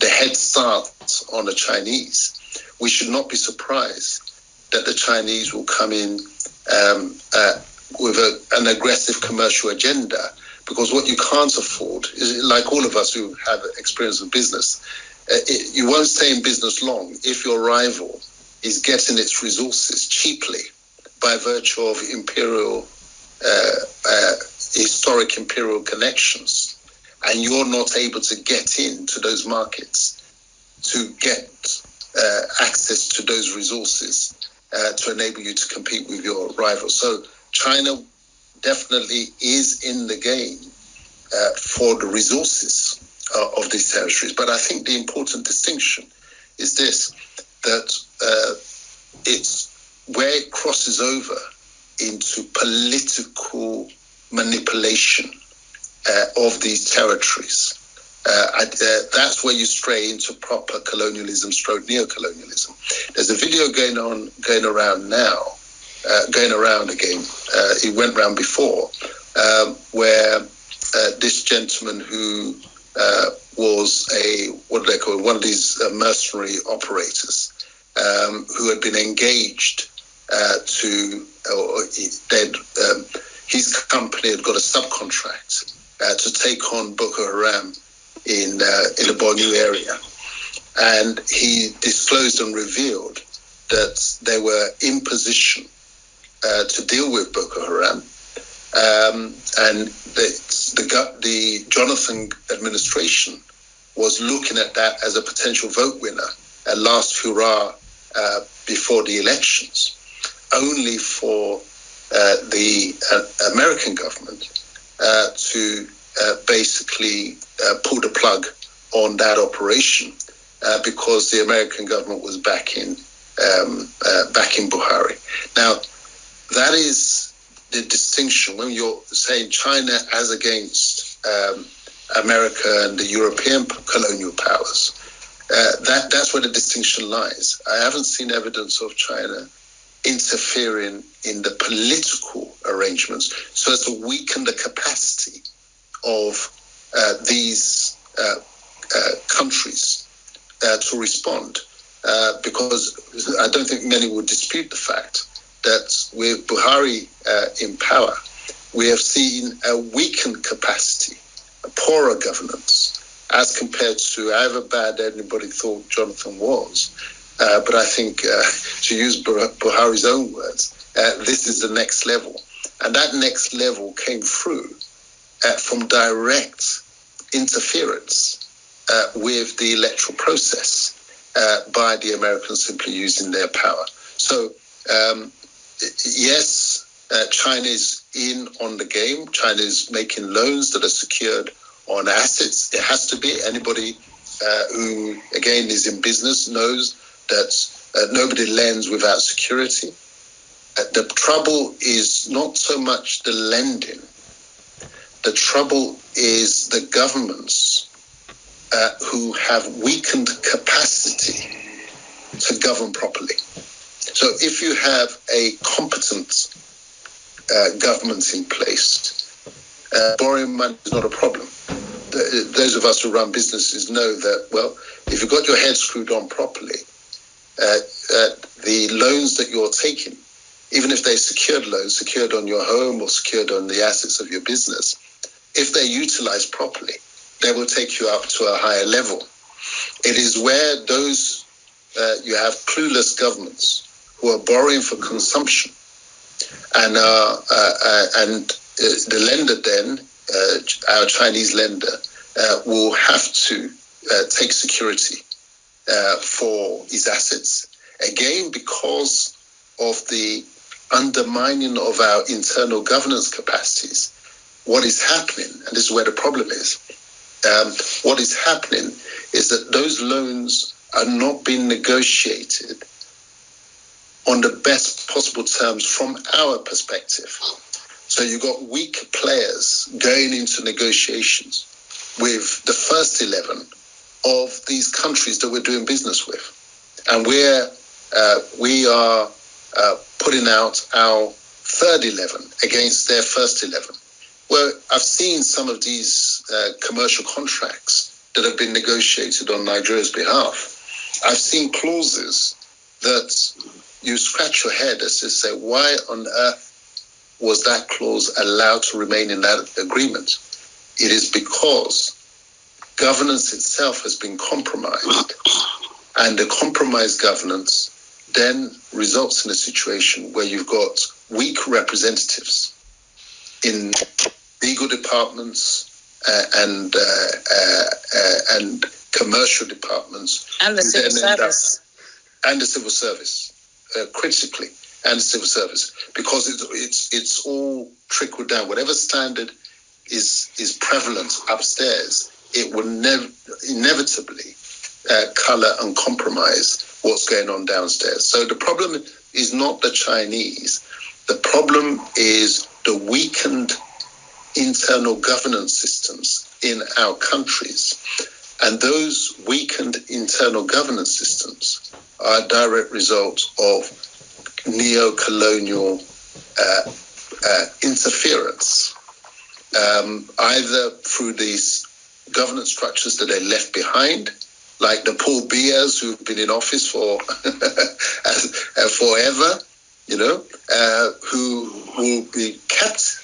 head start on the Chinese, we should not be surprised that the Chinese will come in with an aggressive commercial agenda, because what you can't afford is, like all of us who have experience with business, you won't stay in business long if your rival is getting its resources cheaply by virtue of historic imperial connections, and you're not able to get into those markets to get access to those resources to enable you to compete with your rivals. So China definitely is in the game for the resources of these territories. But I think the important distinction is this, that it's where it crosses over into political manipulation of these territories. That's where you stray into proper colonialism / neocolonialism. There's a video going around now, going around again. It went around before, where this gentleman who was what do they call it, one of these mercenary operators who had been engaged his company had got a subcontract to take on Boko Haram in the Bornu area. And he disclosed and revealed that they were in position to deal with Boko Haram. And the Jonathan administration was looking at that as a potential vote winner at last hurrah before the elections, only for the American government to basically pull the plug on that operation because the American government was backing Buhari. Now, that is the distinction when you're saying China as against America and the European colonial powers. That's where the distinction lies. I haven't seen evidence of China interfering in the political arrangements so as to weaken the capacity of these countries to respond. Because I don't think many would dispute the fact that with Buhari in power, we have seen a weakened capacity, a poorer governance, as compared to however bad anybody thought Jonathan was. But I think, to use Buhari's own words, this is the next level. And that next level came through from direct interference with the electoral process by the Americans simply using their power. So, yes, China is in on the game. China is making loans that are secured on assets. It has to be. Anybody who, again, is in business knows that nobody lends without security. The trouble is not so much the lending. The trouble is the governments who have weakened capacity to govern properly. So if you have a competent government in place, borrowing money is not a problem. Those of us who run businesses know that, well, if you've got your head screwed on properly, the loans that you're taking, even if they're secured loans, secured on your home or secured on the assets of your business, if they're utilized properly, they will take you up to a higher level. It is where those, you have clueless governments who are borrowing for consumption, and the lender then, our Chinese lender, will have to take security for his assets. Again, because of the undermining of our internal governance capacities, what is happening, and this is where the problem is, what is happening is that those loans are not being negotiated on the best possible terms from our perspective. So you've got weak players going into negotiations with the first 11 of these countries that we're doing business with. And we are putting out our third 11 against their first 11. Well, I've seen some of these commercial contracts that have been negotiated on Nigeria's behalf. I've seen clauses that you scratch your head as to say, why on earth was that clause allowed to remain in that agreement? It is because governance itself has been compromised, and the compromised governance then results in a situation where you've got weak representatives in legal departments and commercial departments, and the civil service, critically, and the civil service, because it's all trickled down. Whatever standard is prevalent upstairs, it will inevitably colour and compromise what's going on downstairs. So the problem is not the Chinese. The problem is the weakened internal governance systems in our countries. And those weakened internal governance systems are a direct result of neo-colonial interference, either through these governance structures that they left behind, like the Paul Bias who've been in office for forever, who will be kept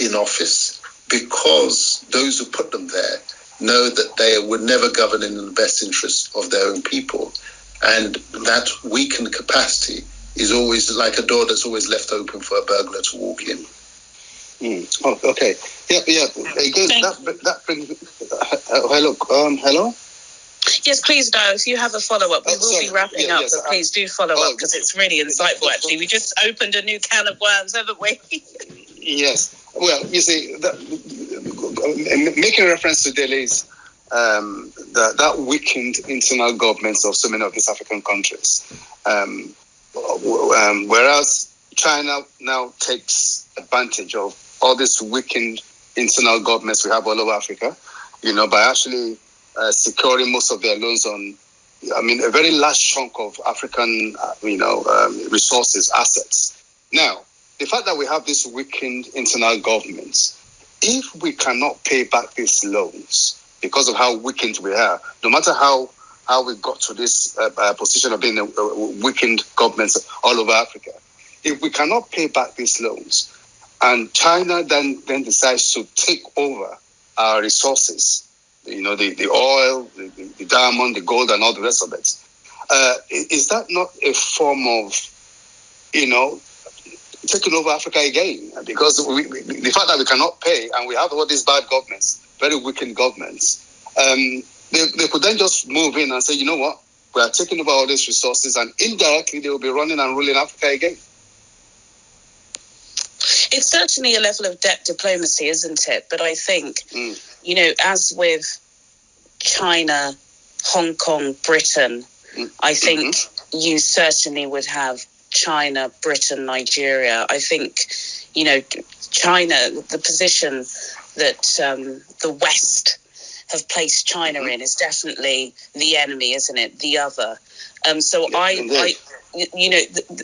in office because those who put them there know that they would never govern in the best interest of their own people. And that weakened capacity is always like a door that's always left open for a burglar to walk in. Oh, okay. Yeah. Again, that brings. Hello. Yes, please, Dio, if you have a follow-up, we will be wrapping up, but please do follow up because it's really insightful, actually. We just opened a new can of worms, haven't we? Yes. Well, you see, making reference to Delhi's, that weakened internal governments of so many of these African countries, whereas China now takes advantage of all these weakened internal governments we have all over Africa, by actually securing most of their loans on, a very large chunk of African, resources, assets. Now, the fact that we have these weakened internal governments, if we cannot pay back these loans because of how weakened we are, no matter how we got to this position of being a weakened governments all over Africa, if we cannot pay back these loans, and China then decides to take over our resources, the oil, the diamond, the gold, and all the rest of it, is that not a form of, taking over Africa again? Because the fact that we cannot pay and we have all these bad governments, very weakened governments, they could then just move in and say, you know what, we are taking over all these resources, and indirectly they will be running and ruling Africa again. It's certainly a level of debt diplomacy, isn't it? But I think, as with China, Hong Kong, Britain, I think you certainly would have China, Britain, Nigeria. I think, China, the position that the West have placed China in is definitely the enemy, isn't it? The other.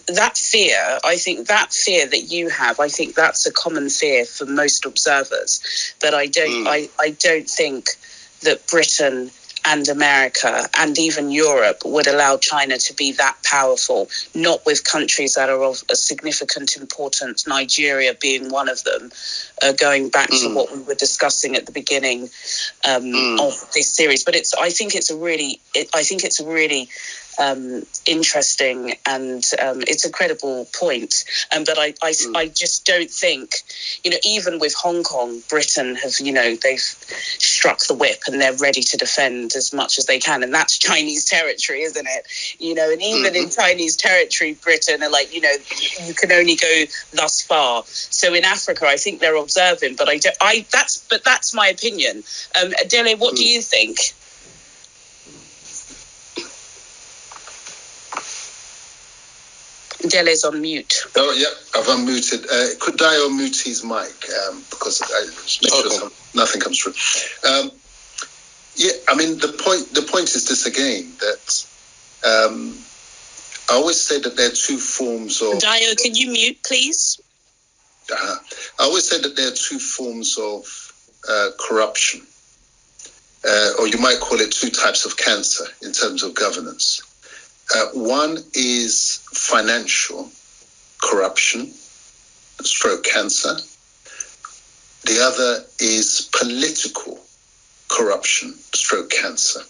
That fear, I think that fear that you have, I think that's a common fear for most observers. But I don't think that Britain and America and even Europe would allow China to be that powerful, not with countries that are of a significant importance, Nigeria being one of them, going back to what we were discussing at the beginning of this series. But I think it's a really interesting and it's a credible point. But I just don't think, even with Hong Kong, Britain have, they've struck the whip and they're ready to defend as much as they can. And that's Chinese territory, isn't it? And even in Chinese territory, Britain are like, you can only go thus far. So in Africa, I think they're observing, but that's my opinion. Dele, what do you think? Dele's on mute. Oh, yeah, I've unmuted. Could Dio mute his mic? Because I just make sure nothing comes through. The point is this again, that I always say that there are two forms of... Dio, can you mute, please? I always say that there are two forms of corruption, or you might call it two types of cancer in terms of governance. One is financial corruption, stroke cancer. The other is political corruption, stroke cancer.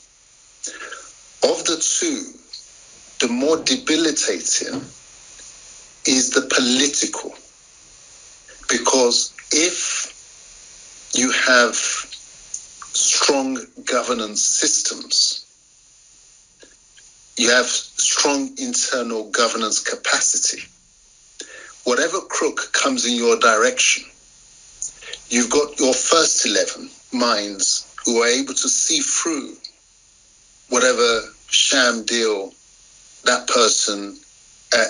Of the two, the more debilitating is the political. Because if you have strong governance systems, you have strong internal governance capacity. Whatever crook comes in your direction, you've got your first 11 minds who are able to see through whatever sham deal that person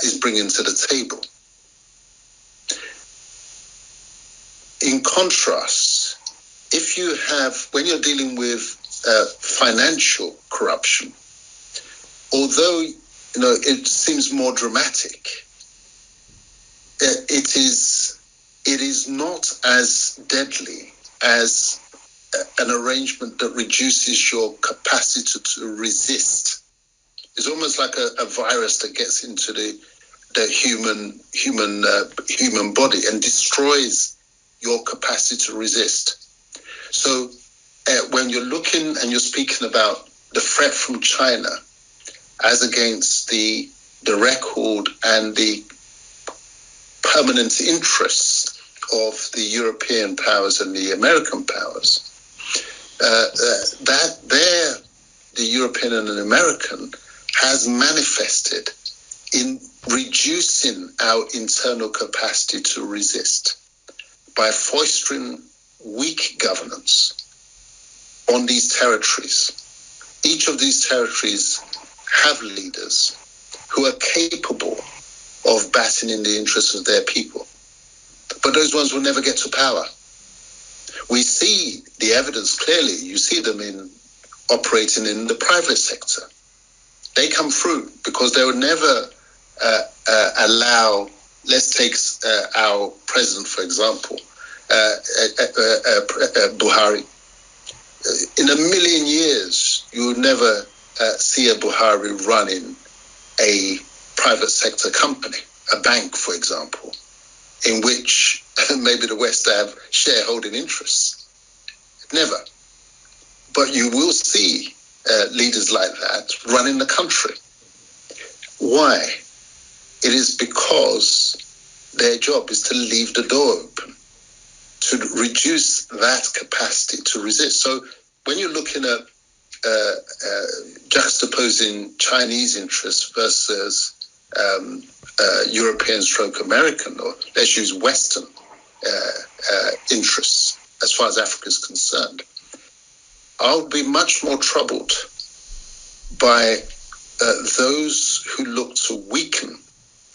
is bringing to the table. In contrast, if you have, when you're dealing with financial corruption, although it seems more dramatic, it is not as deadly as an arrangement that reduces your capacity to resist. It's almost like a virus that gets into the human body and destroys your capacity to resist. So when you're looking and you're speaking about the threat from China as against the record and the permanent interests of the European powers and the American powers, the European and the American has manifested in reducing our internal capacity to resist by fostering weak governance on these territories. Each of these territories have leaders who are capable of batting in the interests of their people. But those ones will never get to power. We see the evidence clearly. You see them operating in the private sector. They come through because they would never allow, let's take our president, for example, Buhari. In a million years, you would never see a Buhari running a private sector company, a bank, for example, in which maybe the West have shareholding interests. Never. But you will see leaders like that running the country. Why? It is because their job is to leave the door open, to reduce that capacity to resist. So when you're looking at juxtaposing Chinese interests versus European stroke American, or let's use Western interests as far as Africa is concerned, I'll be much more troubled by those who look to weaken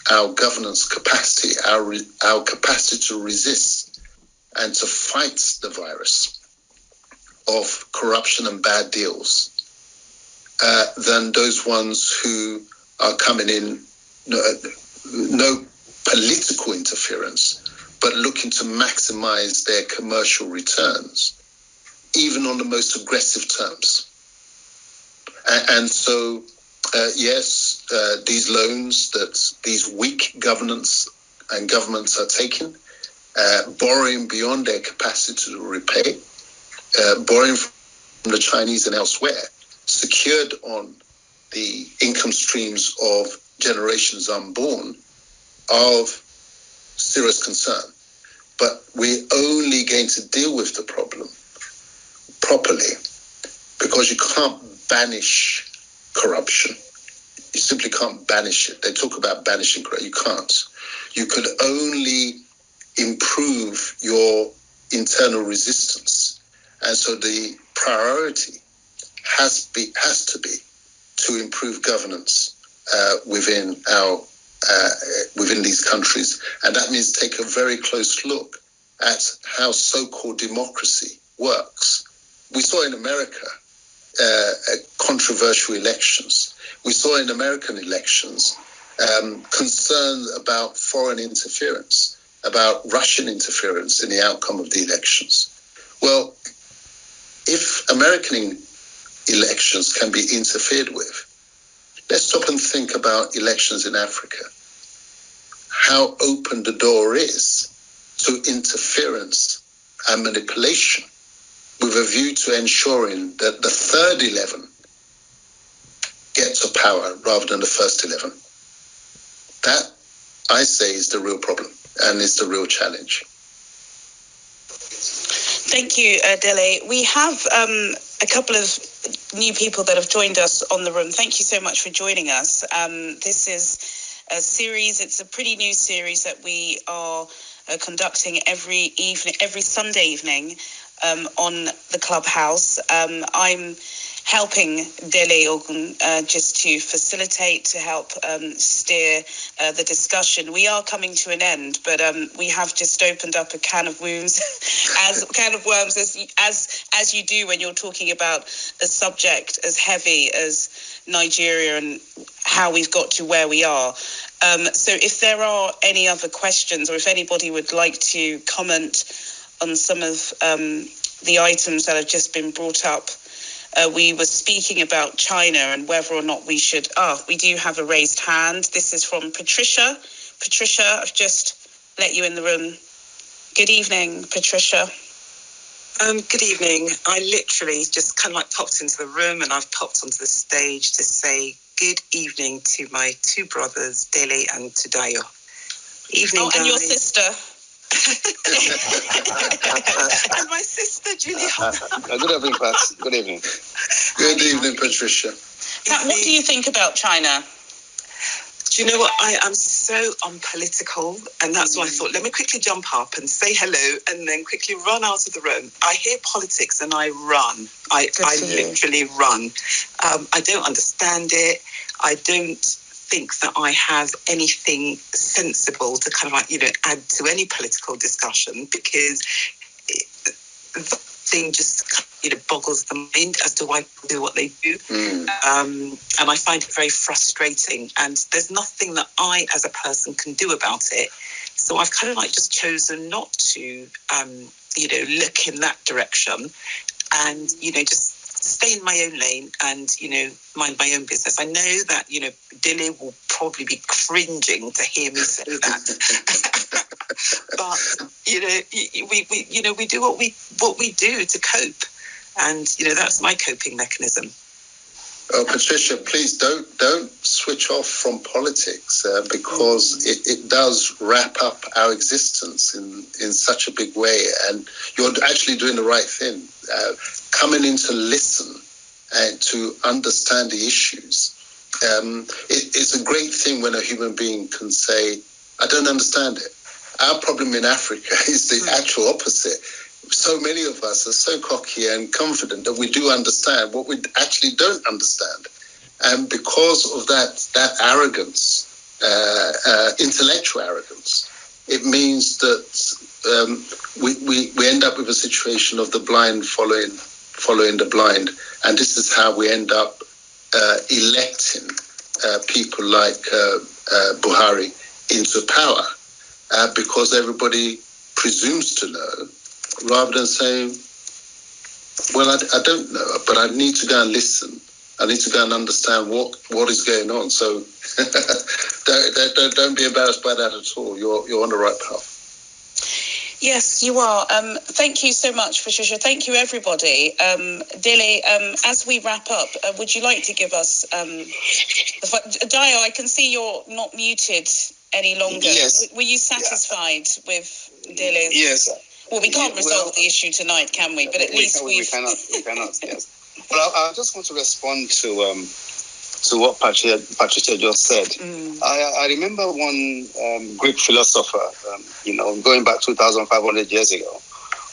our governance capacity, our capacity to resist and to fight the virus of corruption and bad deals, than those ones who are coming in, no political interference, but looking to maximize their commercial returns, even on the most aggressive terms. And so, yes, these loans that these weak governments are taking, borrowing beyond their capacity to repay, borrowing from the Chinese and elsewhere, secured on the income streams of generations unborn, of serious concern. But we're only going to deal with the problem properly because you can't banish corruption. You simply can't banish it. They talk about banishing corruption. You can't. You could only improve your internal resistance. And so the priority has to be to improve governance within these countries. And that means take a very close look at how so-called democracy works. We saw in America controversial elections. We saw in American elections concerns about foreign interference, about Russian interference in the outcome of the elections. Well, if American elections can be interfered with, let's stop and think about elections in Africa. How open the door is to interference and manipulation with a view to ensuring that the third 11 get to power rather than the first 11. That, I say, is the real problem and is the real challenge. Thank you, Dele. We have a couple of new people that have joined us on the room. Thank you so much for joining us. This is a series. It's a pretty new series that we are conducting every Sunday evening on the Clubhouse. I'm helping Dele Ogun just to facilitate, to help steer the discussion. We are coming to an end, but we have just opened up a can of worms, as you do when you're talking about a subject as heavy as Nigeria and how we've got to where we are. So if there are any other questions, or if anybody would like to comment on some of the items that have just been brought up. We were speaking about China and whether or not we should... we do have a raised hand. This is from Patricia. Patricia, I've just let you in the room. Good evening, Patricia. Good evening. I literally just kind of like popped into the room and I've popped onto the stage to say good evening to my two brothers, Dele and Tudayo. Evening, guys. And your sister. And my sister, Juliana. Good evening, Pat. Good evening. Good evening, Patricia. Pat, what do you think about China? Do you know what? I am so unpolitical, and that's why I thought, let me quickly jump up and say hello and then quickly run out of the room. I hear politics and I run. I literally run. I don't understand it. I don't think that I have anything sensible to kind of like, add to any political discussion, because the thing just, boggles the mind as to why people do what they do. And I find it very frustrating. And there's nothing that I, as a person, can do about it. So I've kind of like just chosen not to, look in that direction and, just stay in my own lane and, mind my own business. I know that, Dilly will probably be cringing to hear me say that. But, we do what we do to cope. And, that's my coping mechanism. Oh, Patricia, please don't switch off from politics because it does wrap up our existence in such a big way. And you're actually doing the right thing, coming in to listen and to understand the issues. It's a great thing when a human being can say, I don't understand it. Our problem in Africa is the actual opposite. So many of us are so cocky and confident that we do understand what we actually don't understand. And because of that arrogance, intellectual arrogance, it means that we end up with a situation of the blind following the blind. And this is how we end up electing people like Buhari into power, because everybody presumes to know, rather than saying, well, I don't know, but I need to go and listen. I need to go and understand what is going on. So don't be embarrassed by that at all. You're on the right path. Yes, you are. Thank you so much, Patricia. Thank you, everybody. Dilly, as we wrap up, would you like to give us... Dio, I can see you're not muted any longer. Yes. Were you satisfied with Dilly's... Yes. Well, we can't resolve the issue tonight, can we? But at least we cannot, yes. Well, I just want to respond to what Patricia just said. I remember one Greek philosopher, going back 2,500 years ago,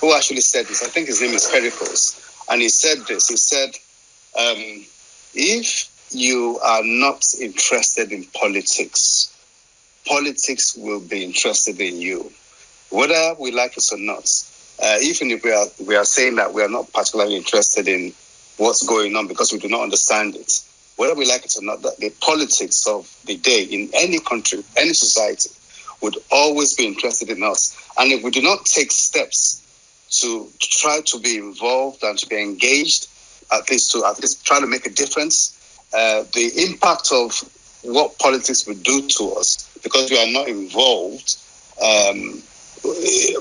who actually said this. I think his name is Pericles. And he said this. He said, if you are not interested in politics, politics will be interested in you, whether we like it or not. Even if we are saying that we are not particularly interested in what's going on because we do not understand it, whether we like it or not, that the politics of the day in any country, any society, would always be interested in us. And if we do not take steps to try to be involved and to be engaged, at least try to make a difference, the impact of what politics would do to us, because we are not involved,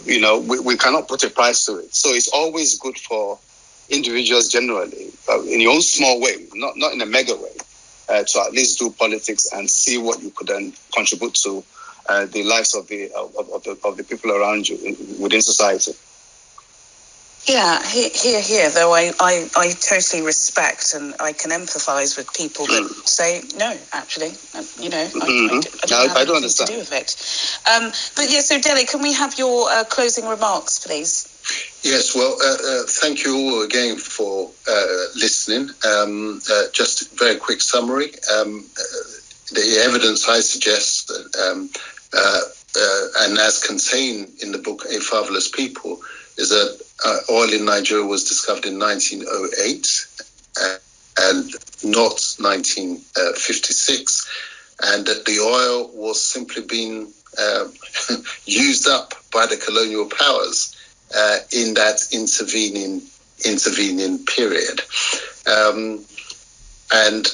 we cannot put a price to it. So it's always good for individuals generally, in your own small way, not in a mega way, to at least do politics and see what you could then contribute to the lives of the people around you within society. Yeah, here. Though I totally respect and I can empathise with people that say no. Actually, I don't have anything to do with it. But yeah, so Dilly, can we have your closing remarks, please? Yes, well, thank you all again for listening. Just a very quick summary. The evidence I suggest, and as contained in the book A Fatherless People, is that oil in Nigeria was discovered in 1908 and not 1956, and that the oil was simply being used up by the colonial powers in that intervening period. And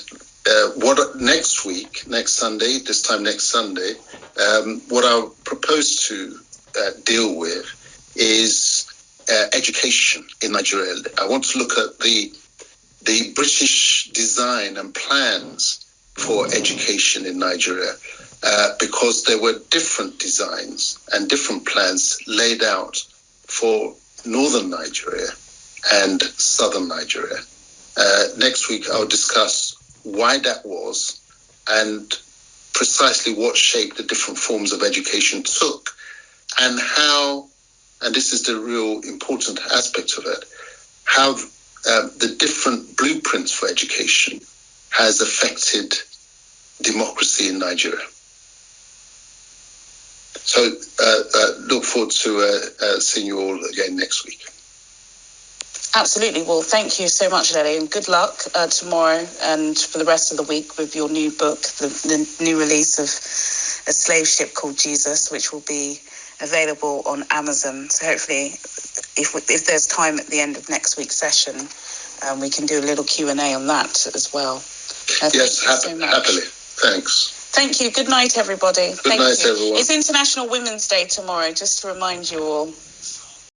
what next Sunday, what I propose to deal with is education in Nigeria. I want to look at the British design and plans for education in Nigeria, because there were different designs and different plans laid out for northern Nigeria and southern Nigeria. Next week, I'll discuss why that was and precisely what shape the different forms of education took, and how, and this is the real important aspect of it, how the different blueprints for education has affected democracy in Nigeria. So look forward to seeing you all again next week. Absolutely. Well, thank you so much, Lele, and good luck tomorrow and for the rest of the week with your new book, the new release of A Slave Ship Called Jesus, which will be available on Amazon. So hopefully, if there's time at the end of next week's session, we can do a little Q&A on that as well. Yes, happily. Thanks. Thank you. Good night, everybody. Good night, everyone. It's International Women's Day tomorrow, just to remind you all.